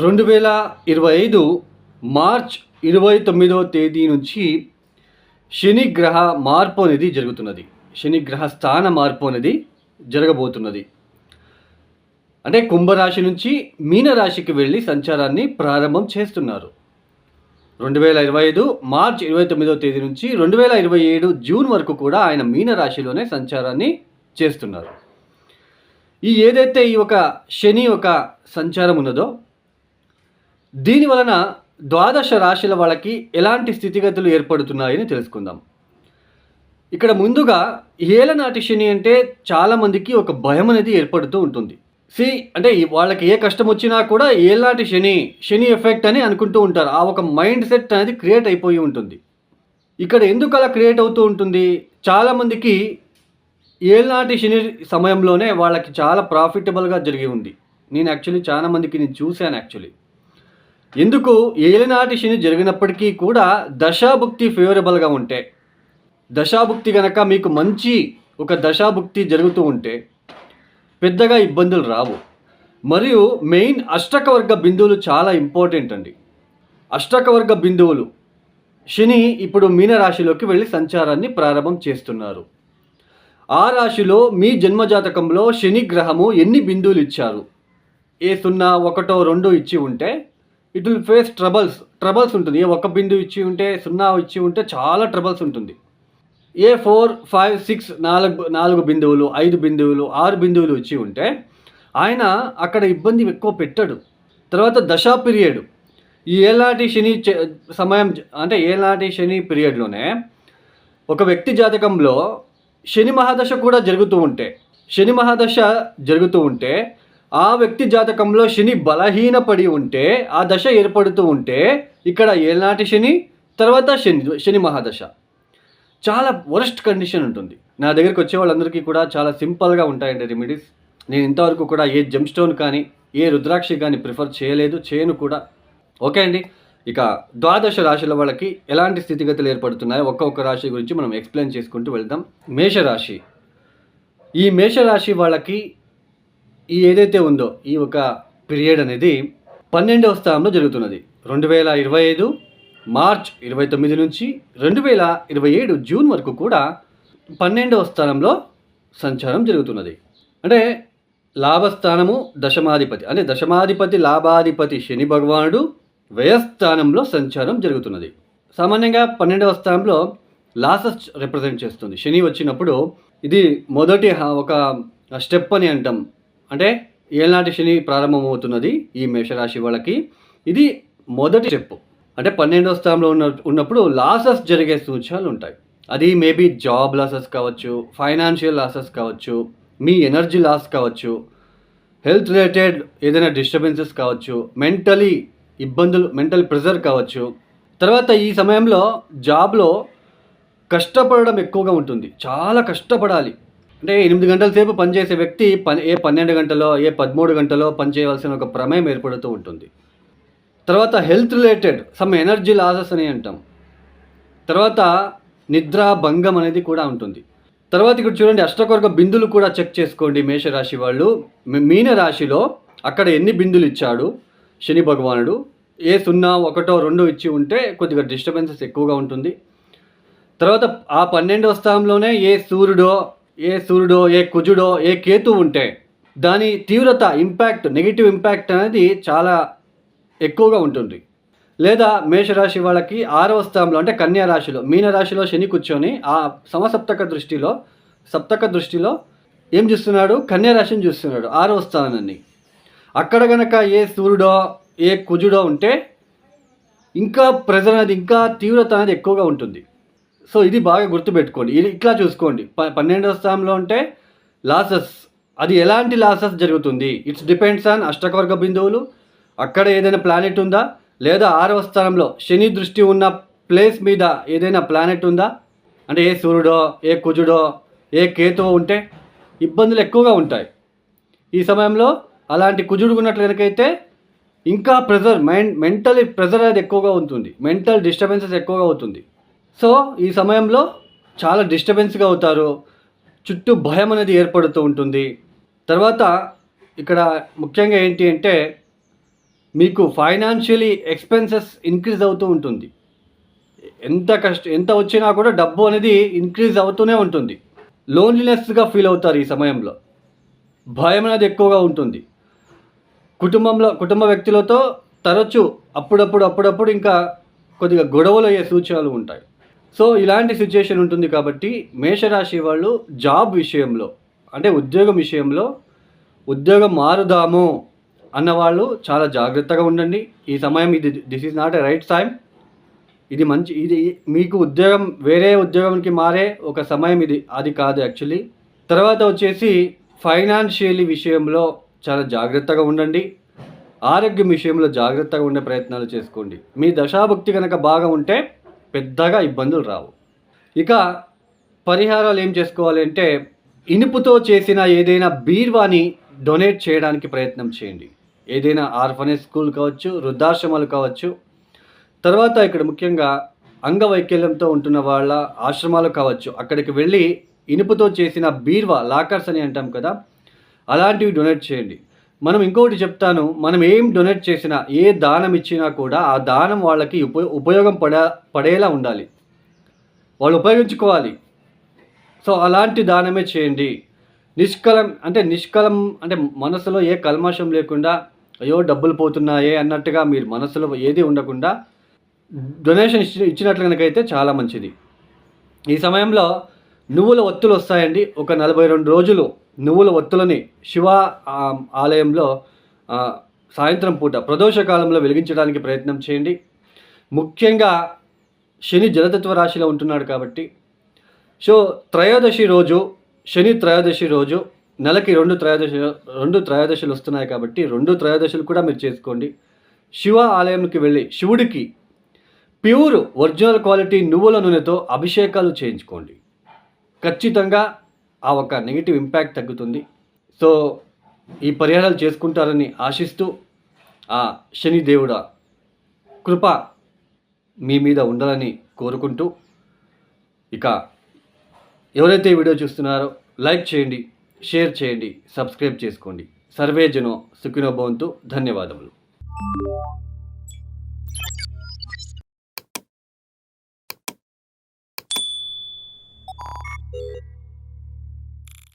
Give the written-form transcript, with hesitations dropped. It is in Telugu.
2025 మార్చ్ 29వ తేదీ నుంచి శని గ్రహ మార్పు అనేది జరుగుతున్నది. శని గ్రహ స్థాన మార్పు అనేది జరగబోతున్నది. అంటే కుంభరాశి నుంచి మీనరాశికి వెళ్ళి సంచారాన్ని ప్రారంభం చేస్తున్నారు. 2025 మార్చ్ 29వ తేదీ నుంచి 2027 జూన్ వరకు కూడా ఆయన మీనరాశిలోనే సంచారాన్ని చేస్తున్నారు. ఏదైతే ఈ ఒక శని ఒక సంచారం ఉన్నదో దీని వలన ద్వాదశ రాశుల వాళ్ళకి ఎలాంటి స్థితిగతులు ఏర్పడుతున్నాయని తెలుసుకుందాం. ఇక్కడ ముందుగా ఏలనాటి శని అంటే చాలామందికి ఒక భయం అనేది ఏర్పడుతూ ఉంటుంది. అంటే వాళ్ళకి ఏ కష్టం వచ్చినా కూడా ఏలనాటి శని ఎఫెక్ట్ అని అనుకుంటూ ఉంటారు. ఆ ఒక మైండ్ సెట్ అనేది క్రియేట్ అయిపోయి ఉంటుంది. ఇక్కడ ఎందుకు అలా క్రియేట్ అవుతూ ఉంటుంది? చాలామందికి ఏలనాటి శని సమయంలోనే వాళ్ళకి చాలా ప్రాఫిటబుల్గా జరిగి ఉంది. నేను చాలామందికి చూశాను. ఎందుకు ఏలినాటి శని జరిగినప్పటికీ కూడా దశాభుక్తి ఫేవరబుల్గా ఉంటే, దశాభుక్తి కనుక మీకు మంచి ఒక దశాభుక్తి జరుగుతూ ఉంటే పెద్దగా ఇబ్బందులు రావు. మరియు మెయిన్ అష్టకవర్గ బిందువులు చాలా ఇంపార్టెంట్ అండి. అష్టకవర్గ బిందువులు శని ఇప్పుడు మీనరాశిలోకి వెళ్ళి సంచారాన్ని ప్రారంభం చేస్తున్నారు. ఆ రాశిలో మీ జన్మజాతకంలో శని గ్రహము ఎన్ని బిందువులు ఇచ్చారు? ఏ 0, 1, 2 ఇచ్చి ఉంటే ఇట్ విల్ ఫేస్ ట్రబుల్స్ ఉంటుంది. ఏ 1 బిందువు ఇచ్చి ఉంటే, 0 ఇచ్చి ఉంటే చాలా ట్రబుల్స్ ఉంటుంది. ఏ 4, 5, 6, 4 బిందువులు, 5 బిందువులు, 6 బిందువులు ఇచ్చి ఉంటే ఆయన అక్కడ ఇబ్బంది ఎక్కువ పెట్టాడు. తర్వాత దశా పీరియడ్, ఈ ఏలాంటి శని సమయం అంటే ఏలాంటి శని పీరియడ్లోనే ఒక వ్యక్తి జాతకంలో శని మహాదశ కూడా జరుగుతూ ఉంటే ఆ వ్యక్తి జాతకంలో శని బలహీనపడి ఉంటే, ఆ దశ ఏర్పడుతూ ఉంటే ఇక్కడ ఏలనాటి శని, తర్వాత శని మహాదశ చాలా వరస్ట్ కండిషన్ ఉంటుంది. నా దగ్గరికి వచ్చే వాళ్ళందరికీ కూడా చాలా సింపుల్గా ఉంటాయండి రెమెడీస్. నేను ఇంతవరకు కూడా ఏ జెమ్ స్టోన్ కానీ ఏ రుద్రాక్షి కానీ ప్రిఫర్ చేయను కూడా. ఓకే అండి, ఇక ద్వాదశ రాశుల వాళ్ళకి ఎలాంటి స్థితిగతులు ఏర్పడుతున్నాయో ఒక్కొక్క రాశి గురించి మనం ఎక్స్ప్లెయిన్ చేసుకుంటూ వెళ్దాం. మేషరాశి. ఈ మేషరాశి వాళ్ళకి ఏదైతే ఉందో ఈ ఒక పీరియడ్ అనేది 12వ స్థానంలో జరుగుతున్నది. 2025 మార్చ్ 29 నుంచి 2027 జూన్ వరకు కూడా 12వ స్థానంలో సంచారం జరుగుతున్నది. అంటే లాభస్థానము దశమాధిపతి, అంటే దశమాధిపతి లాభాధిపతి శని భగవానుడు వ్యయస్థానంలో సంచారం జరుగుతున్నది. సామాన్యంగా 12వ స్థానంలో లాసెస్ రిప్రజెంట్ చేస్తుంది. శని వచ్చినప్పుడు ఇది మొదటి ఒక స్టెప్ అని అంటాం. అంటే ఏలనాటి శని ప్రారంభమవుతున్నది ఈ మేషరాశి వాళ్ళకి. ఇది మొదటి స్టెప్. అంటే 12వ స్థానంలో ఉన్నప్పుడు లాసెస్ జరిగే సూచనలు ఉంటాయి. అది మేబీ జాబ్ లాసెస్ కావచ్చు, ఫైనాన్షియల్ లాసెస్ కావచ్చు, మీ ఎనర్జీ లాస్ కావచ్చు, హెల్త్ రిలేటెడ్ ఏదైనా డిస్టర్బెన్సెస్ కావచ్చు, మెంటలీ ఇబ్బందులు, మెంటల్ ప్రెజర్ కావచ్చు. తర్వాత ఈ సమయంలో జాబ్లో కష్టపడడం ఎక్కువగా ఉంటుంది. చాలా కష్టపడాలి. అంటే 8 గంటల సేపు పనిచేసే వ్యక్తి ఏ 12 గంటలో, ఏ 13 గంటలో పనిచేయవలసిన ఒక ప్రమేయం ఏర్పడుతూ ఉంటుంది. తర్వాత health related some energy losses అని అంటాం. తర్వాత నిద్రా భంగం అనేది కూడా ఉంటుంది. తర్వాత ఇక్కడ చూడండి, అష్టకవర్గ బిందులు కూడా చెక్ చేసుకోండి. మేషరాశి వాళ్ళు మీనరాశిలో అక్కడ ఎన్ని బిందులు ఇచ్చాడు శని భగవానుడు? ఏ 0, 1, 2 ఇచ్చి ఉంటే కొద్దిగా డిస్టర్బెన్సెస్ ఎక్కువగా ఉంటుంది. తర్వాత ఆ 12వ స్థానంలోనే ఏ సూర్యుడో, ఏ కుజుడో, ఏ కేతు ఉంటే దాని తీవ్రత, నెగిటివ్ ఇంపాక్ట్ అనేది చాలా ఎక్కువగా ఉంటుంది. లేదా మేషరాశి వాళ్ళకి 6వ స్థానంలో అంటే కన్యా రాశిలో, మీనరాశిలో శని కూర్చొని ఆ సప్తక దృష్టిలో ఏం చూస్తున్నాడు? కన్యా రాశిని చూస్తున్నాడు, 6వ స్థానాన్ని. అక్కడ కనుక ఏ సూర్యుడో, ఏ కుజుడో ఉంటే ఇంకా ప్రెజర్ అనేది, ఇంకా తీవ్రత అనేది ఎక్కువగా ఉంటుంది. సో ఇది బాగా గుర్తుపెట్టుకోండి. ఇట్లా చూసుకోండి. 12వ స్థానంలో ఉంటే లాసెస్, అది ఎలాంటి లాసెస్ జరుగుతుంది? ఇట్స్ డిపెండ్స్ ఆన్ అష్టకవర్గ బిందువులు. అక్కడ ఏదైనా ప్లానెట్ ఉందా, లేదా 6వ స్థానంలో శని దృష్టి ఉన్న ప్లేస్ మీద ఏదైనా ప్లానెట్ ఉందా? అంటే ఏ సూర్యుడో, ఏ కుజుడో, ఏ కేతువో ఉంటే ఇబ్బందులు ఎక్కువగా ఉంటాయి. ఈ సమయంలో అలాంటి కుజుడు ఉన్నట్లు కనుకైతే ఇంకా ప్రెజర్, మెంటల్ ప్రెజర్ అనేది ఎక్కువగా ఉంటుంది, మెంటల్ డిస్టర్బెన్సెస్ ఎక్కువగా అవుతుంది. సో ఈ సమయంలో చాలా డిస్టర్బెన్స్గా అవుతారు, చుట్టూ భయం అనేది ఏర్పడుతూ ఉంటుంది. తర్వాత ఇక్కడ ముఖ్యంగా ఏంటి అంటే మీకు ఫైనాన్షియలీ ఎక్స్పెన్సెస్ ఇంక్రీజ్ అవుతూ ఉంటుంది. ఎంత వచ్చినా కూడా డబ్బు అనేది ఇంక్రీజ్ అవుతూనే ఉంటుంది. లోన్లీనెస్గా ఫీల్ అవుతారు ఈ సమయంలో. భయం అనేది ఎక్కువగా ఉంటుంది. కుటుంబ వ్యక్తులతో తరచూ అప్పుడప్పుడు ఇంకా కొద్దిగా గొడవలు అయ్యే సూచనలు ఉంటాయి. సో ఇలాంటి సిచ్యుయేషన్ ఉంటుంది కాబట్టి మేషరాశి వాళ్ళు జాబ్ విషయంలో అంటే ఉద్యోగం విషయంలో ఉద్యోగం మారుదాము అన్నవాళ్ళు చాలా జాగ్రత్తగా ఉండండి. ఈ సమయం this is not a right time. ఇది మీకు వేరే ఉద్యోగంకి మారే ఒక సమయం అది కాదు యాక్చువల్లీ. తర్వాత వచ్చేసి ఫైనాన్షియలీ విషయంలో చాలా జాగ్రత్తగా ఉండండి. ఆరోగ్యం విషయంలో జాగ్రత్తగా ఉండే ప్రయత్నాలు చేసుకోండి. మీ దశాభుక్తి కనుక బాగా ఉంటే పెద్దగా ఇబ్బందులు రావు. ఇక పరిహారాలు ఏం చేసుకోవాలి అంటే ఇనుపుతో చేసిన ఏదైనా బీరువాని డొనేట్ చేయడానికి ప్రయత్నం చేయండి. ఏదైనా ఆర్ఫనేజ్ స్కూల్ కావచ్చు, వృద్ధాశ్రమాలు కావచ్చు. తర్వాత ఇక్కడ ముఖ్యంగా అంగవైకల్యంతో ఉంటున్న వాళ్ళ ఆశ్రమాలు కావచ్చు, అక్కడికి వెళ్ళి ఇనుపుతో చేసిన బీరువా లాకర్స్ అని అంటాం కదా, అలాంటివి డొనేట్ చేయండి. మనం ఇంకొకటి చెప్తాను, మనం ఏం డొనేట్ చేసినా ఏ దానం ఇచ్చినా కూడా ఆ దానం వాళ్ళకి ఉపయోగం పడేలా ఉండాలి, వాళ్ళు ఉపయోగించుకోవాలి. సో అలాంటి దానమే చేయండి. నిష్కలం అంటే మనసులో ఏ కల్మషం లేకుండా అయ్యో డబ్బులు పోతున్నాయే అన్నట్టుగా మీరు మనసులో ఏది ఉండకుండా డొనేషన్ ఇచ్చినట్లు కనుకైతే చాలా మంచిది. ఈ సమయంలో నువ్వుల ఒత్తులు వస్తాయండి. ఒక 42 రోజులు నువ్వుల ఒత్తులని శివ ఆలయంలో సాయంత్రం పూట ప్రదోష కాలంలో వెలిగించడానికి ప్రయత్నం చేయండి. ముఖ్యంగా శని జలతత్వ రాశిలో ఉంటున్నాడు కాబట్టి సో శని త్రయోదశి రోజు నెలకి 2 త్రయోదశులు వస్తున్నాయి కాబట్టి 2 త్రయోదశులు కూడా మీరు చేసుకోండి. శివ ఆలయంకి వెళ్ళి శివుడికి ప్యూర్ ఒరిజినల్ క్వాలిటీ నువ్వుల నూనెతో అభిషేకాలు చేయించుకోండి. ఖచ్చితంగా ఆ ఒక నెగిటివ్ ఇంపాక్ట్ తగ్గుతుంది. సో ఈ పరిహారాలు చేసుకుంటారని ఆశిస్తూ ఆ శనిదేవుడ కృప మీ మీద ఉండాలని కోరుకుంటూ, ఇక ఎవరైతే ఈ వీడియో చూస్తున్నారో లైక్ చేయండి, షేర్ చేయండి, సబ్స్క్రైబ్ చేసుకోండి. సర్వే జనో సుఖినో భవంతు. ధన్యవాదములు.